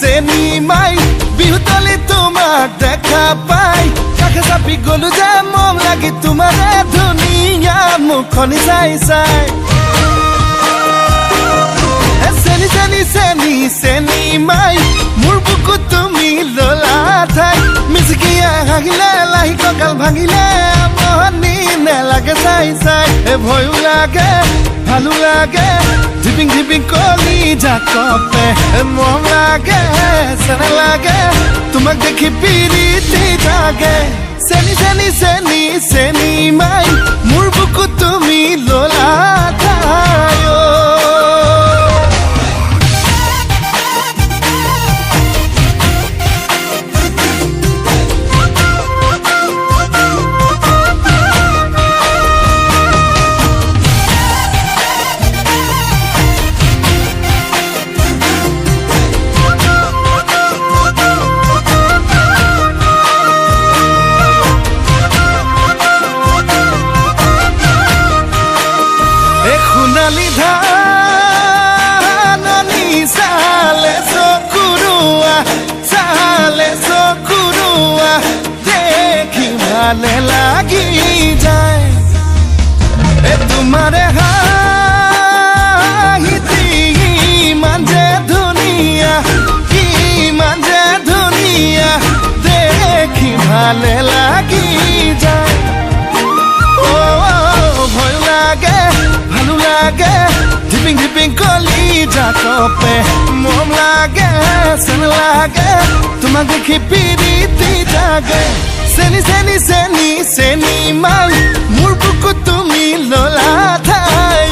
চেনি মাই বিহুতলি তোমাক দেখা পাই কাষে চাপি গলো যে মম লাগি তোমাৰে ধুনীয়া মুখনি চাই চাই চেনি চেনি চেনি চেনি মাই মোৰ বুকুত তুমি ললা ঠাই মিচিকিয়া হাগিলে লাহি কঁকাল ভাঙিলে মহনি নেলাগে চাই চাই ভয়ো লাগে ভালো লাগে ধিপিং ধিপিং কলি জাকপে মৰম লাগে চেনা লাগে তোমাক দেখি পিৰিতি জাগে চেনি চেনি চেনি চেনি মাই মোৰ বুকুত তুমি ললা ঠাই সোণালী ধাননি চালে চকুৰুৱা দেখি ভালে লাগি যায় তোমাৰে হাঁহিতি ইমান যে ধুনীয়া দেখি ভালে লাগি যায় ভয় লাগে ভালো লাগে ধিপিং ধিপিং কলি জাকপে মৰম লাগে চেনা লাগে তোমাক দেখি পিৰিতি জাগে চেনি চেনি চেনি চেনি মাই মোৰ বুকুত তুমি ললা ঠাই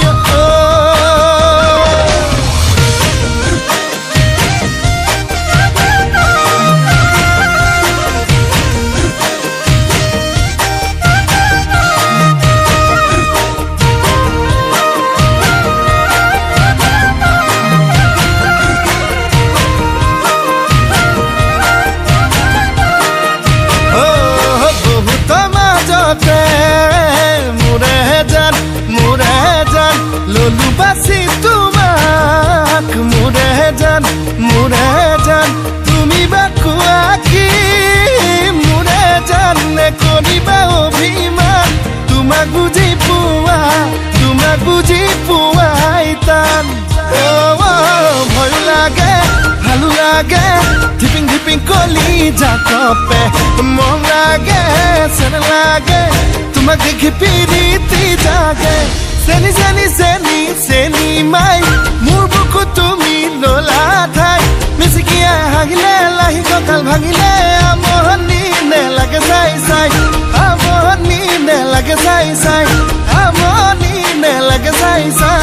ললু বাসি তোমাক মোৰে জান তুমি বা কোৱা কি মোৰে জান নে কৰিবা অভিমান তোমাক বুজি পোৱাই টান ভয় লাগে ভালো লাগে ধিপিং ধিপিং কলি জাকপে মৰম লাগে চেনা লাগে তোমাক দেখি পিৰিতি জাগে চেনি চেনি চেনি চেনি মাই মোৰ বুকুত তুমি ললা ঠাই মিচিকিয়া হাগিলে লাহি কঁকাল ভাঙিলে আমনি নেলাগে চাই চাই আমনি নেলাগে চাই চাই আমনি নেলাগে চাই চাই